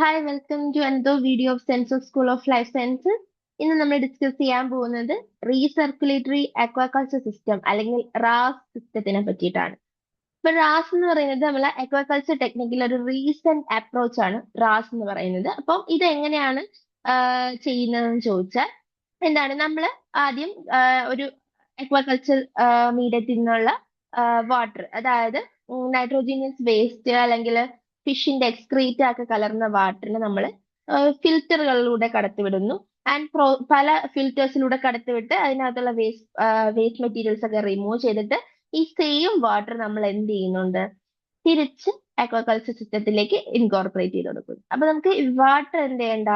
Hi welcome to another video of sensor school of life sciences. ഇന്ന് നമ്മൾ discuss ചെയ്യാൻ പോകുന്നത് റീസർക്കുലേറ്ററി അക്വാകൾച്ചർ സിസ്റ്റം അല്ലെങ്കിൽ റാസ് സിസ്റ്റത്തിനെ പറ്റിയിട്ടാണ്. ഇപ്പൊ റാസ് എന്ന് പറയുന്നത് നമ്മളെ അക്വാകൾച്ചർ ടെക്നിക്കിൽ ഒരു റീസെന്റ് അപ്രോച്ച് ആണ് റാസ് എന്ന് പറയുന്നത്. അപ്പം ഇത് എങ്ങനെയാണ് ചെയ്യുന്നതെന്ന് ചോദിച്ചാൽ എന്താണ് നമ്മൾ ആദ്യം ഒരു അക്വാകൾച്ചർ മീഡിയത്തിൽ നിന്നുള്ള വാട്ടർ, അതായത് നൈട്രോജീനിയസ് വേസ്റ്റ് അല്ലെങ്കിൽ ഫിഷിന്റെ എക്സ്ക്രീറ്റ ഒക്കെ കലർന്ന വാട്ടറിനെ നമ്മൾ ഫിൽറ്ററുകളിലൂടെ കടത്തിവിടുന്നു. ആൻഡ് പല ഫിൽറ്റേഴ്സിലൂടെ കടത്തിവിട്ട് അതിനകത്തുള്ള വേസ്റ്റ് മെറ്റീരിയൽസ് ഒക്കെ റിമൂവ് ചെയ്തിട്ട് ഈ സെയിം വാട്ടർ നമ്മൾ എന്ത് ചെയ്യുന്നുണ്ട്, തിരിച്ച് അക്വാകൾച്ചർ സിസ്റ്റത്തിലേക്ക് ഇൻകോർപ്പറേറ്റ് ചെയ്ത് കൊടുക്കുന്നു. അപ്പൊ നമുക്ക് വാട്ടർ എന്ത് ചെയ്യണ്ട,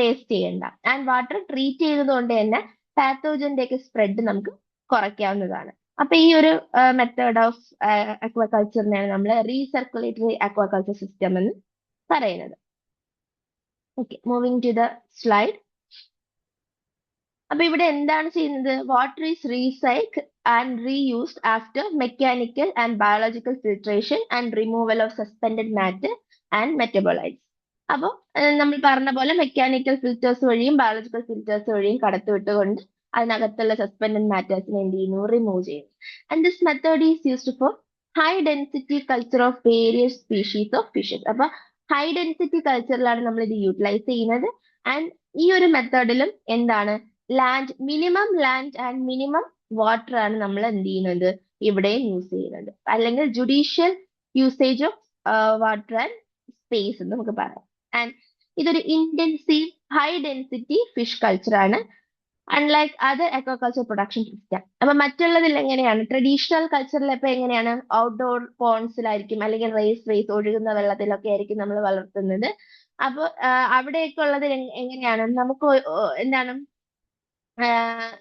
വേസ്റ്റ് ചെയ്യണ്ട. ആൻഡ് വാട്ടർ ട്രീറ്റ് ചെയ്തത് കൊണ്ട് തന്നെ പാത്തോജന്റെ ഒക്കെ സ്പ്രെഡ് നമുക്ക് കുറയ്ക്കാവുന്നതാണ്. അപ്പൊ ഈ ഒരു മെത്തേഡ് ഓഫ് അക്വാകൾച്ചറിനെയാണ് നമ്മൾ റീസർക്കുലേറ്ററി അക്വാകൾച്ചർ സിസ്റ്റം എന്ന് പറയുന്നത്. Okay, moving to the slide. അപ്പൊ ഇവിടെ എന്താണ് ചെയ്യുന്നത്? Water is recycle and reused after mechanical and biological filtration and removal of suspended matter and metabolites. അപ്പോൾ നമ്മൾ പറഞ്ഞ പോലെ മെക്കാനിക്കൽ ഫിൽറ്റേഴ്സ് വഴിയും ബയോളജിക്കൽ ഫിൽറ്റേഴ്സ് വഴിയും കടത്തിവിട്ടുകൊണ്ട് അതിനകത്തുള്ള സസ്പെൻഡഡ് മാറ്റേഴ്സിനെ എന്ത് ചെയ്യുന്നു, റിമൂവ് ചെയ്യുന്നു. And this method is used for high density culture of various species of fishes. അപ്പൊ ഹൈ ഡെൻസിറ്റി കൾച്ചറിലാണ് നമ്മൾ ഇത് യൂട്ടിലൈസ് ചെയ്യുന്നത്. ആൻഡ് ഈ ഒരു മെത്തേഡിലും എന്താണ്, minimum land and minimum water ആണ് നമ്മൾ എന്ത് ചെയ്യുന്നത്, ഇവിടെയും യൂസ് ചെയ്യുന്നത്. അല്ലെങ്കിൽ judicial usage of water and space എന്ന് നമുക്ക് പറയാം. ആൻഡ് ഇതൊരു intensive high density fish culture ആണ്, unlike other aquaculture production system. അപ്പൊ മറ്റുള്ളതിൽ എങ്ങനെയാണ്, ട്രഡീഷണൽ കൾച്ചറിൽ ഇപ്പൊ എങ്ങനെയാണ്, ഔട്ട്ഡോർ പോൺസിലായിരിക്കും അല്ലെങ്കിൽ റേസ് ഒഴുകുന്ന വെള്ളത്തിലൊക്കെ ആയിരിക്കും നമ്മൾ വളർത്തുന്നത്. അപ്പൊ അവിടെയൊക്കെ ഉള്ളത് എങ്ങനെയാണ്, നമുക്ക് എന്താണ്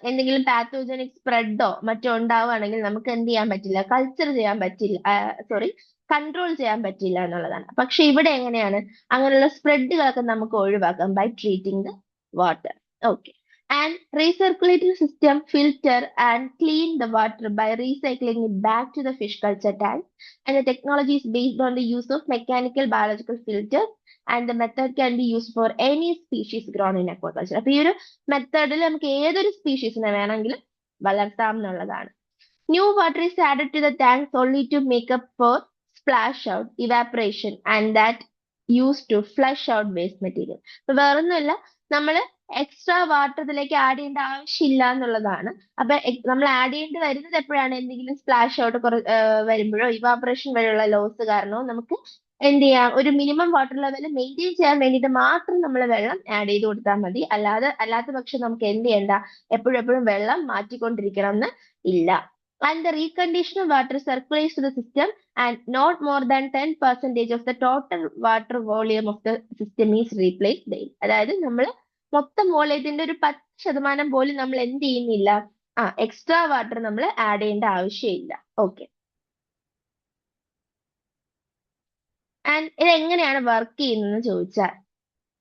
എന്തെങ്കിലും പാത്തോജനിക് സ്പ്രെഡോ മറ്റോ ഉണ്ടാവുകയാണെങ്കിൽ നമുക്ക് എന്ത് ചെയ്യാൻ പറ്റില്ല, കൾച്ചർ ചെയ്യാൻ പറ്റില്ല, സോറി, കൺട്രോൾ ചെയ്യാൻ പറ്റില്ല എന്നുള്ളതാണ്. പക്ഷെ ഇവിടെ എങ്ങനെയാണ്, അങ്ങനെയുള്ള സ്പ്രെഡുകളൊക്കെ നമുക്ക് ഒഴിവാക്കാം by treating the water. Okay. And recirculating system filter and clean the water by recycling it back to the fish culture tank. And the technology is based on the use of mechanical biological filters and the method can be used for any species grown in aquaculture. അപ്പൊ ഈ ഒരു മെത്തേഡിൽ നമുക്ക് ഏതൊരു സ്പീഷീസിനെ വേണമെങ്കിലും വളർത്താം എന്നുള്ളതാണ്. New water is added to the tanks only to make up for splash out, evaporation and that use to flush out waste material. അപ്പൊ വേറൊന്നുമില്ല, നമ്മൾ എക്സ്ട്രാ വാട്ടർ ഇതിലേക്ക് ആഡ് ചെയ്യേണ്ട ആവശ്യമില്ല എന്നുള്ളതാണ്. അപ്പൊ നമ്മൾ ആഡ് ചെയ്യേണ്ടി വരുന്നത് എപ്പോഴാണ്, എന്തെങ്കിലും സ്പ്ലാഷ് ഔട്ട് വരുമ്പോഴോ ഇവാപറേഷൻ വരെയുള്ള ലോസ് കാരണമോ നമുക്ക് എന്ത് ചെയ്യാം, ഒരു മിനിമം വാട്ടർ ലെവൽ മെയിൻറ്റെയിൻ ചെയ്യാൻ വേണ്ടിയിട്ട് മാത്രം നമ്മൾ വെള്ളം ആഡ് ചെയ്ത് കൊടുത്താൽ മതി. അല്ലാത്ത പക്ഷം നമുക്ക് എന്ത് ചെയ്യണ്ട, എപ്പോഴും വെള്ളം മാറ്റിക്കൊണ്ടിരിക്കണം എന്ന് ഇല്ല. And the reconditioned water circulates to the system and not more than 10% of the total water volume of the system is replaced daily. അതായത് നമ്മൾ മൊത്തം വോളിയത്തിന്റെ ഒരു 10% പോലും നമ്മൾ എന്ത് ചെയ്യുന്നില്ല, എക്സ്ട്രാ വാട്ടർ നമ്മൾ ആഡ് ചെയ്യേണ്ട ആവശ്യമില്ല. ഓക്കെ. ആൻഡ് ഇത് എങ്ങനെയാണ് വർക്ക് ചെയ്യുന്നതെന്ന് ചോദിച്ചാൽ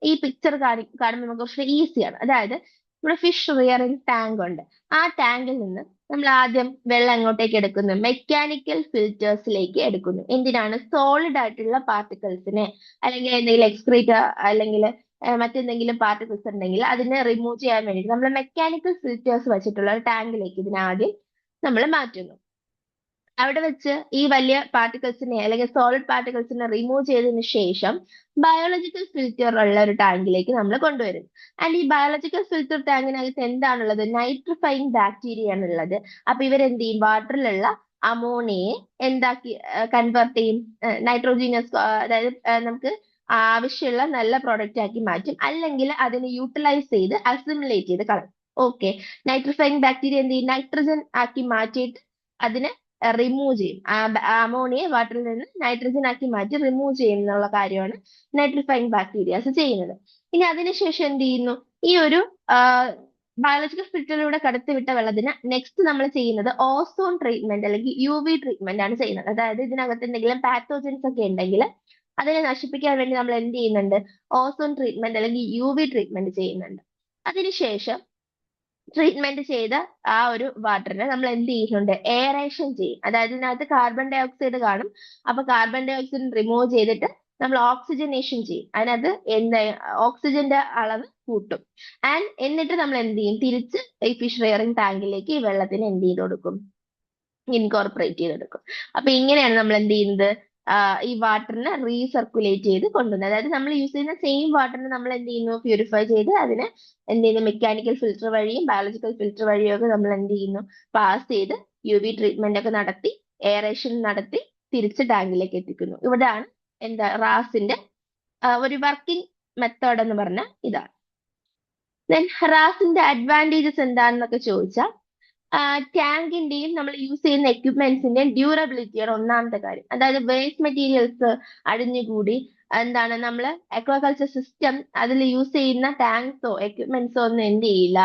ഈ പിക്ചർ കാണുമ്പോൾ നമുക്ക് കുറച്ച് ഈസിയാണ്. അതായത് ഇവിടെ ഫിഷ് റിയറിംഗ് ടാങ്ക് ഉണ്ട്. ആ ടാങ്കിൽ നിന്ന് നമ്മൾ ആദ്യം വെള്ളം എങ്ങോട്ടേക്ക് എടുക്കുന്നു, മെക്കാനിക്കൽ ഫിൽറ്റേഴ്സിലേക്ക് എടുക്കുന്നു. എന്തിനാണ്, സോളിഡ് ആയിട്ടുള്ള പാർട്ടിക്കിൾസിനെ അല്ലെങ്കിൽ എന്തെങ്കിലും എക്സ്ക്രീറ്റ അല്ലെങ്കിൽ മറ്റെന്തെങ്കിലും പാർട്ടിക്കിൾസ് ഉണ്ടെങ്കിൽ അതിനെ റിമൂവ് ചെയ്യാൻ വേണ്ടിയിട്ട് നമ്മൾ മെക്കാനിക്കൽ ഫിൽറ്റേഴ്സ് വെച്ചിട്ടുള്ള ടാങ്കിലേക്ക് ഇതിനാദ്യം നമ്മൾ മാറ്റുന്നു. അവിടെ വെച്ച് ഈ വലിയ പാർട്ടിക്കിൾസിനെ അല്ലെങ്കിൽ സോളിഡ് പാർട്ടിക്കിൾസിനെ റിമൂവ് ചെയ്തതിന് ശേഷം ബയോളജിക്കൽ ഫിൽറ്റർ ഉള്ള ഒരു ടാങ്കിലേക്ക് നമ്മൾ കൊണ്ടുവരും. ആൻഡ് ഈ ബയോളജിക്കൽ ഫിൽറ്റർ ടാങ്കിനകത്ത് എന്താണുള്ളത്, നൈട്രിഫൈങ് ബാക്ടീരിയ ആണുള്ളത്. അപ്പൊ ഇവരെന്ത് ചെയ്യും, വാട്ടറിലുള്ള അമോണിയെ എന്താക്കി കൺവേർട്ട് ചെയ്യും, നൈട്രോജീനിയസ്, അതായത് നമുക്ക് ആവശ്യമുള്ള നല്ല പ്രോഡക്റ്റ് ആക്കി മാറ്റും, അല്ലെങ്കിൽ അതിനെ യൂട്ടിലൈസ് ചെയ്ത് അസിമുലേറ്റ് ചെയ്ത് കളയും. ഓക്കെ. നൈട്രിഫൈങ് ബാക്ടീരിയ എന്ത് ചെയ്യും, നൈട്രജൻ ആക്കി മാറ്റിയിട്ട് അതിനെ റിമൂവ് ചെയ്യും. അമോണിയെ വാട്ടറിൽ നിന്ന് നൈട്രജൻ ആക്കി മാറ്റി റിമൂവ് ചെയ്യുന്നുള്ള കാര്യമാണ് നൈട്രിഫൈങ് ബാക്ടീരിയാസ് ചെയ്യുന്നത്. ഇനി അതിനുശേഷം എന്ത് ചെയ്യുന്നു, ഈ ഒരു ബയോളജിക്കൽ ഫിൽറ്ററിലൂടെ കടത്തിവിട്ട വെള്ളത്തിന് നെക്സ്റ്റ് നമ്മൾ ചെയ്യുന്നത് ഓസോൺ ട്രീറ്റ്മെന്റ് അല്ലെങ്കിൽ UV ട്രീറ്റ്മെന്റ് ആണ് ചെയ്യുന്നത്. അതായത് ഇതിനകത്ത് എന്തെങ്കിലും പാത്തോജൻസ് ഒക്കെ ഉണ്ടെങ്കിൽ അതിനെ നശിപ്പിക്കാൻ വേണ്ടി നമ്മൾ എന്ത് ചെയ്യുന്നുണ്ട്, ഓസോൺ ട്രീറ്റ്മെന്റ് അല്ലെങ്കിൽ UV ട്രീറ്റ്മെന്റ് ചെയ്യുന്നുണ്ട്. അതിനുശേഷം ട്രീറ്റ്മെന്റ് ചെയ്ത ആ ഒരു വാട്ടറിനെ നമ്മൾ എന്ത് ചെയ്യുന്നുണ്ട്, എയറേഷൻ ചെയ്യും. അതായത് ഇതിനകത്ത് കാർബൺ ഡൈ ഓക്സൈഡ് കാണും. അപ്പൊ കാർബൺ ഡൈ ഓക്സൈഡ് റിമൂവ് ചെയ്തിട്ട് നമ്മൾ ഓക്സിജനേഷൻ ചെയ്യും. അതിനകത്ത് എന്താ ഓക്സിജന്റെ അളവ് കൂട്ടും. എന്നിട്ട് നമ്മൾ എന്ത് ചെയ്യും, തിരിച്ച് ഈ ഫിഷ് റെയറിംഗ് ടാങ്കിലേക്ക് ഈ വെള്ളത്തിന് എന്ത് ചെയ്ത് കൊടുക്കും, ഇൻകോർപ്പറേറ്റ് ചെയ്തെടുക്കും. അപ്പൊ ഇങ്ങനെയാണ് നമ്മൾ എന്ത് ചെയ്യുന്നത്, ഈ വാട്ടറിനെ റീസർക്കുലേറ്റ് ചെയ്ത് കൊണ്ടുവന്നത്. അതായത് നമ്മൾ യൂസ് ചെയ്യുന്ന സെയിം വാട്ടറിനെ നമ്മൾ എന്ത് ചെയ്യുന്നു, പ്യൂരിഫൈ ചെയ്ത് അതിനെ എന്ത് ചെയ്യുന്നു, മെക്കാനിക്കൽ ഫിൽറ്റർ വഴിയും ബയോളജിക്കൽ ഫിൽറ്റർ വഴിയും ഒക്കെ നമ്മൾ എന്ത് ചെയ്യുന്നു, പാസ് ചെയ്ത് UV ട്രീറ്റ്മെന്റ് ഒക്കെ നടത്തി എയറേഷൻ നടത്തി തിരിച്ച് ടാങ്കിലേക്ക് എത്തിക്കുന്നു. ഇവിടെയാണ് എന്താ റാസിന്റെ ഒരു വർക്കിംഗ് മെത്തേഡ് എന്ന് പറഞ്ഞാൽ ഇതാണ്. ദെൻ റാസിന്റെ അഡ്വാൻറ്റേജസ് എന്താണെന്നൊക്കെ ചോദിച്ചാൽ, ടാങ്കിന്റെയും നമ്മൾ യൂസ് ചെയ്യുന്ന എക്യുപ്മെന്റ്സിന്റെയും ഡ്യൂറബിലിറ്റിയാണ് ഒന്നാമത്തെ കാര്യം. അതായത് വേസ്റ്റ് മെറ്റീരിയൽസ് അടിഞ്ഞുകൂടി എന്താണ് നമ്മൾ അക്വാകൾച്ചർ സിസ്റ്റം അതിൽ യൂസ് ചെയ്യുന്ന ടാങ്ക്സോ എക്യുപ്മെന്റ്സോ ഒന്നും എന്ത് ചെയ്യില്ല,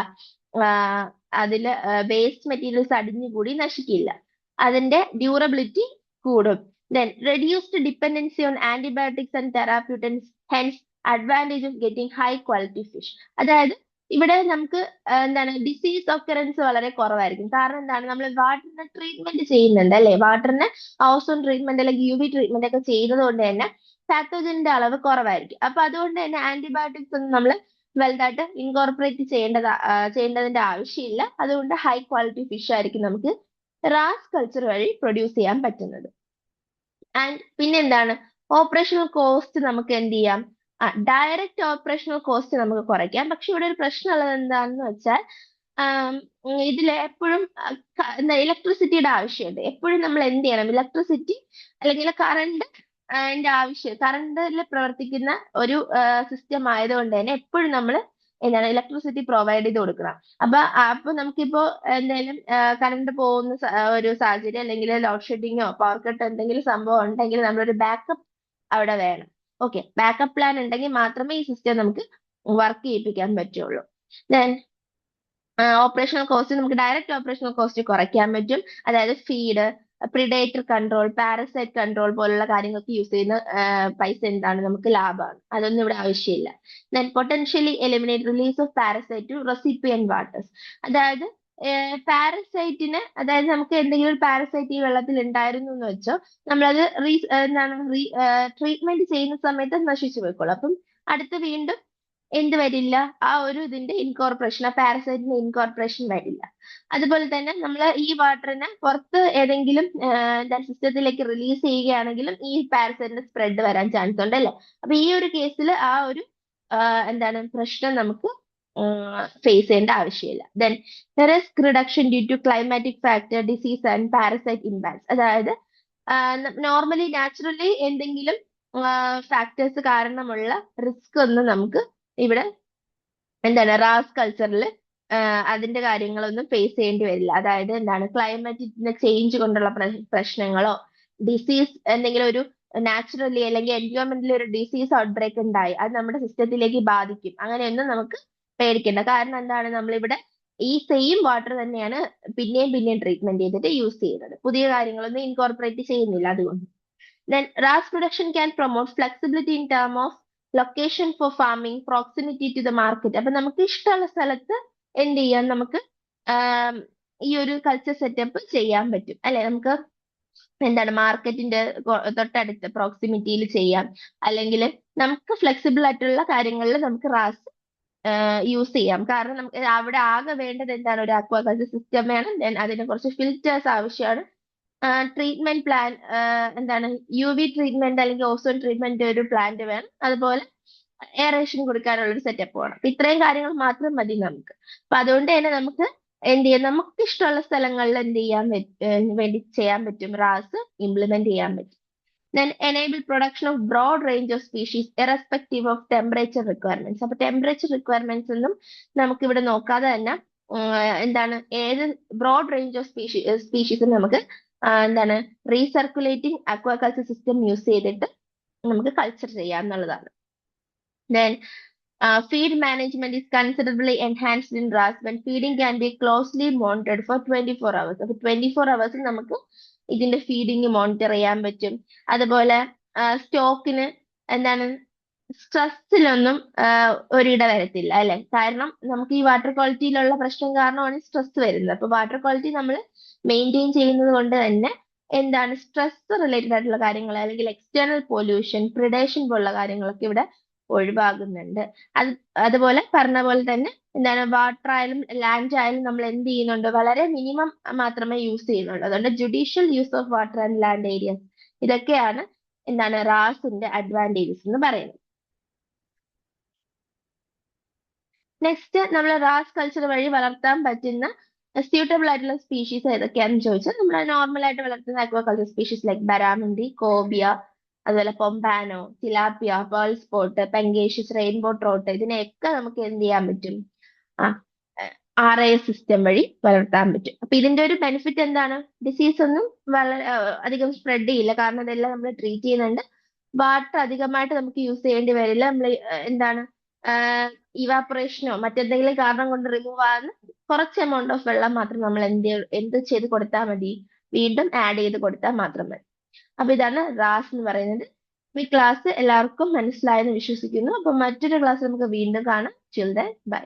അതില് വേസ്റ്റ് മെറ്റീരിയൽസ് അടിഞ്ഞുകൂടി നശിക്കില്ല. അതിന്റെ ഡ്യൂറബിലിറ്റി കൂടും. Then reduced dependency on antibiotics and therapeutics, hence advantage of getting high quality fish. അതായത് ഇവിടെ നമുക്ക് എന്താണ് ഡിസീസ് ഒക്കറൻസ് വളരെ കുറവായിരിക്കും. കാരണം എന്താണ്, നമ്മൾ വാട്ടറിനെ ട്രീറ്റ്മെന്റ് ചെയ്യുന്നുണ്ട് അല്ലെ, വാട്ടറിന് ഓസോൺ ട്രീറ്റ്മെന്റ് അല്ലെങ്കിൽ UV ട്രീറ്റ്മെന്റ് ഒക്കെ ചെയ്യുന്നത് കൊണ്ട് തന്നെ പാത്തോജന്റെ അളവ് കുറവായിരിക്കും. അപ്പൊ അതുകൊണ്ട് തന്നെ ആന്റിബയോട്ടിക്സ് ഒന്നും നമ്മൾ വലുതായിട്ട് ഇൻകോർപ്പറേറ്റ് ചെയ്യേണ്ടതിന്റെ ആവശ്യമില്ല. അതുകൊണ്ട് ഹൈ ക്വാളിറ്റി ഫിഷ് ആയിരിക്കും നമുക്ക് റാസ് കൾച്ചർ വഴി പ്രൊഡ്യൂസ് ചെയ്യാൻ പറ്റുന്നത്. പിന്നെന്താണ്, ഓപ്പറേഷണൽ കോസ്റ്റ് നമുക്ക് എന്ത് ചെയ്യാം, ഡയറക്റ്റ് ഓപ്പറേഷണൽ കോസ്റ്റ് നമുക്ക് കുറയ്ക്കാം. പക്ഷെ ഇവിടെ ഒരു പ്രശ്നമുള്ളത് എന്താണെന്ന് വെച്ചാൽ, ഇതിൽ എപ്പോഴും എന്താ ഇലക്ട്രിസിറ്റിയുടെ ആവശ്യമുണ്ട്. എപ്പോഴും നമ്മൾ എന്ത് ചെയ്യണം, ഇലക്ട്രിസിറ്റി അല്ലെങ്കിൽ കറണ്ടിൽ പ്രവർത്തിക്കുന്ന ഒരു സിസ്റ്റം ആയതുകൊണ്ട് തന്നെ എപ്പോഴും നമ്മൾ എന്താണ് ഇലക്ട്രിസിറ്റി പ്രൊവൈഡ് ചെയ്ത് കൊടുക്കണം. അപ്പൊ നമുക്കിപ്പോ എന്തായാലും കറണ്ട് പോകുന്ന ഒരു സാഹചര്യം അല്ലെങ്കിൽ ലോഡ് ഷെഡിങ്ങോ പവർ കട്ട് എന്തെങ്കിലും സംഭവം ഉണ്ടെങ്കിൽ നമ്മളൊരു ബാക്കപ്പ് അവിടെ വേണം. ഓക്കെ, ബാക്കപ്പ് പ്ലാൻ ഉണ്ടെങ്കിൽ മാത്രമേ ഈ സിസ്റ്റം നമുക്ക് വർക്ക് ചെയ്യിപ്പിക്കാൻ പറ്റുള്ളൂ. ദെൻ ഓപ്പറേഷണൽ കോസ്റ്റ്, നമുക്ക് ഡയറക്റ്റ് ഓപ്പറേഷണൽ കോസ്റ്റ് കുറയ്ക്കാൻ പറ്റും. അതായത് feed, predator control, parasite control പോലുള്ള കാര്യങ്ങൾക്ക് യൂസ് ചെയ്യുന്ന പൈസ എന്താണ്, നമുക്ക് ലാഭമാണ്. അതൊന്നും ഇവിടെ ആവശ്യമില്ല. Then potentially eliminate release of parasite to recipient waters. അതായത് പാരസൈറ്റിന്, അതായത് നമുക്ക് എന്തെങ്കിലും ഒരു പാരസൈറ്റ് ഈ വെള്ളത്തിൽ ഉണ്ടായിരുന്നു എന്ന് വെച്ചോ, നമ്മളത് ട്രീറ്റ്മെന്റ് ചെയ്യുന്ന സമയത്ത് നശിച്ചു പോയിക്കോളും. അപ്പം അടുത്ത് വീണ്ടും എന്ത് വരില്ല, ആ ഒരു ഇതിന്റെ ഇൻകോർപ്പറേഷൻ, ആ പാരസൈറ്റിന്റെ ഇൻകോർപ്പറേഷൻ വരില്ല. അതുപോലെ തന്നെ നമ്മൾ ഈ വാട്ടറിനെ പുറത്ത് ഏതെങ്കിലും സിസ്റ്റത്തിലേക്ക് റിലീസ് ചെയ്യുകയാണെങ്കിലും ഈ പാരസൈറ്റിന്റെ സ്പ്രെഡ് വരാൻ ചാൻസ് ഉണ്ട് അല്ലേ. അപ്പൊ ഈ ഒരു കേസിൽ ആ ഒരു എന്താണ് പ്രശ്നം നമുക്ക് ഫേസ് ചെയ്യേണ്ട ആവശ്യമില്ല. Then risk reduction due to climatic factor, disease and parasite impacts. അതായത് നോർമലി നാച്ചുറലി എന്തെങ്കിലും ഫാക്ടേഴ്സ് കാരണമുള്ള റിസ്ക് ഒന്നും നമുക്ക് ഇവിടെ എന്താണ് റാസ് കൾച്ചറിൽ അതിന്റെ കാര്യങ്ങളൊന്നും ഫേസ് ചെയ്യേണ്ടി വരില്ല. അതായത് എന്താണ് ക്ലൈമറ്റിന്റെ ചേഞ്ച് കൊണ്ടുള്ള പ്രശ്നങ്ങളോ, ഡിസീസ് എന്തെങ്കിലും ഒരു നാച്ചുറലി അല്ലെങ്കിൽ എൻവയോൺമെന്റിൽ ഒരു ഡിസീസ് ഔട്ട്ബ്രേക്ക് ഉണ്ടായി അത് നമ്മുടെ സിസ്റ്റത്തിലേക്ക് ബാധിക്കും, അങ്ങനെയൊന്നും നമുക്ക് പേടിക്കേണ്ട. കാരണം എന്താണ്, നമ്മളിവിടെ ഈ സെയിം വാട്ടർ തന്നെയാണ് പിന്നെയും പിന്നെയും ട്രീറ്റ്മെന്റ് ചെയ്തിട്ട് യൂസ് ചെയ്യുന്നത്. പുതിയ കാര്യങ്ങളൊന്നും ഇൻകോർപ്പറേറ്റ് ചെയ്യുന്നില്ല അതുകൊണ്ട്. Then RAS production can promote flexibility in terms of location for farming, proximity to the market. അപ്പൊ നമുക്ക് ഇഷ്ടമുള്ള സ്ഥലത്ത് എന്ത് ചെയ്യാം, നമുക്ക് ഈ ഒരു കൾച്ചർ സെറ്റപ്പ് ചെയ്യാൻ പറ്റും അല്ലെ. നമുക്ക് എന്താണ് മാർക്കറ്റിന്റെ തൊട്ടടുത്ത് പ്രോക്സിമിറ്റിയിൽ ചെയ്യാം, അല്ലെങ്കിൽ നമുക്ക് ഫ്ലെക്സിബിൾ ആയിട്ടുള്ള കാര്യങ്ങളിൽ നമുക്ക് റാസ് യൂസ് ചെയ്യാം. കാരണം നമുക്ക് അവിടെ ആകെ വേണ്ടത് എന്താണ്, ഒരു അക്വാകൾച്ചർ സിസ്റ്റം വേണം. ദെൻ അതിന് കുറച്ച് ഫിൽറ്റേഴ്സ് ആവശ്യമാണ്. ട്രീറ്റ്മെന്റ് പ്ലാൻ എന്താണ് UV ട്രീറ്റ്മെന്റ് അല്ലെങ്കിൽ ഓസോൺ ട്രീറ്റ്മെന്റ് ഒരു പ്ലാന്റ് വേണം. അതുപോലെ എയറേഷൻ കൊടുക്കാനുള്ള ഒരു സെറ്റപ്പ് വേണം. അപ്പൊ ഇത്രയും കാര്യങ്ങൾ മാത്രം മതി നമുക്ക്. അപ്പൊ അതുകൊണ്ട് തന്നെ നമുക്ക് എന്ത് ചെയ്യാം, നമുക്ക് ഇഷ്ടമുള്ള സ്ഥലങ്ങളിൽ എന്ത് ചെയ്യാൻ വേണ്ടി ചെയ്യാൻ പറ്റും, റാസ് ഇംപ്ലിമെന്റ് ചെയ്യാൻ പറ്റും. Then enable production of broad range of species irrespective of temperature requirements. അപ്പൊ ടെമ്പറേച്ചർ റിക്വയർമെന്റ്സ് ഒന്നും നമുക്ക് ഇവിടെ നോക്കാതെ തന്നെ എന്താണ് ഏത് ബ്രോഡ് റേഞ്ച് ഓഫ് സ്പീഷീസ് നമുക്ക് എന്താണ് റീസർക്കുലേറ്റിംഗ് അക്വാകൾച്ചർ സിസ്റ്റം യൂസ് ചെയ്തിട്ട് നമുക്ക് കൾച്ചർ ചെയ്യാം എന്നുള്ളതാണ്. Then feed management is considerably enhanced in RAS when feeding can be closely monitored for 24 hours. അപ്പൊ 24 hours നമുക്ക് ഇതിന്റെ ഫീഡിങ് മോണിറ്റർ ചെയ്യാൻ പറ്റും. അതുപോലെ സ്റ്റോക്കിന് എന്താണ് സ്ട്രെസ്സിലൊന്നും ഒരിട വരത്തില്ല അല്ലെ. കാരണം നമുക്ക് ഈ വാട്ടർ ക്വാളിറ്റിയിലുള്ള പ്രശ്നം കാരണമാണ് സ്ട്രെസ് വരുന്നത്. അപ്പൊ വാട്ടർ ക്വാളിറ്റി നമ്മൾ മെയിൻറ്റെയിൻ ചെയ്യുന്നത് കൊണ്ട് തന്നെ എന്താണ് സ്ട്രെസ് റിലേറ്റഡ് ആയിട്ടുള്ള കാര്യങ്ങൾ അല്ലെങ്കിൽ എക്സ്റ്റേണൽ പൊല്യൂഷൻ, പ്രിഡേഷൻ പോലുള്ള കാര്യങ്ങളൊക്കെ ഇവിടെ ഒഴിവാകുന്നുണ്ട്. അത് അതുപോലെ പറഞ്ഞ പോലെ തന്നെ എന്താണ് വാട്ടർ ആയാലും ലാൻഡ് ആയാലും നമ്മൾ എന്ത് ചെയ്യുന്നുണ്ട്, വളരെ മിനിമം മാത്രമേ യൂസ് ചെയ്യുന്നുള്ളൂ. അതുകൊണ്ട് judicial use of water and land areas, ഇതൊക്കെയാണ് എന്താണ് റാസിന്റെ അഡ്വാൻറ്റേജസ് എന്ന് പറയുന്നത്. നെക്സ്റ്റ് നമ്മൾ റാസ് കൾച്ചർ വഴി വളർത്താൻ പറ്റുന്ന സ്യൂട്ടബിൾ ആയിട്ടുള്ള സ്പീഷീസ് ഏതൊക്കെയാണെന്ന് ചോദിച്ചാൽ, നമ്മൾ നോർമൽ ആയിട്ട് വളർത്തുന്ന aquaculture species like barramundi, cobia, അതുപോലെ pompano, tilapia, pearl spot, pangasius, rainbow trout, ഇതിനെയൊക്കെ നമുക്ക് എന്ത് ചെയ്യാൻ പറ്റും? ആ RIS സിസ്റ്റം വഴി വളർത്താൻ പറ്റും. അപ്പൊ ഇതിന്റെ ഒരു ബെനിഫിറ്റ് എന്താണ്? ഡിസീസ് ഒന്നും വളരെ അധികം സ്പ്രെഡ് ചെയ്യില്ല, കാരണം ഇതെല്ലാം നമ്മൾ ട്രീറ്റ് ചെയ്യുന്നുണ്ട്. വാട്ടർ അധികമായിട്ട് നമുക്ക് യൂസ് ചെയ്യേണ്ടി വരില്ല. നമ്മൾ എന്താണ് ഇവാപറേഷനോ മറ്റെന്തെങ്കിലും കാരണം കൊണ്ട് റിമൂവ് ആകുന്ന കുറച്ച് എമൗണ്ട് ഓഫ് വെള്ളം മാത്രം നമ്മൾ എന്ത് ചെയ്ത് കൊടുത്താൽ മതി? വീണ്ടും ആഡ് ചെയ്ത് കൊടുത്താൽ മാത്രം മതി. അപ്പൊ ഇതാണ് റാസ് എന്ന് പറയുന്നത്. ഈ ക്ലാസ് എല്ലാവർക്കും മനസ്സിലായെന്ന് വിശ്വസിക്കുന്നു. അപ്പൊ മറ്റൊരു ക്ലാസ് നമുക്ക് വീണ്ടും കാണാം. Children by.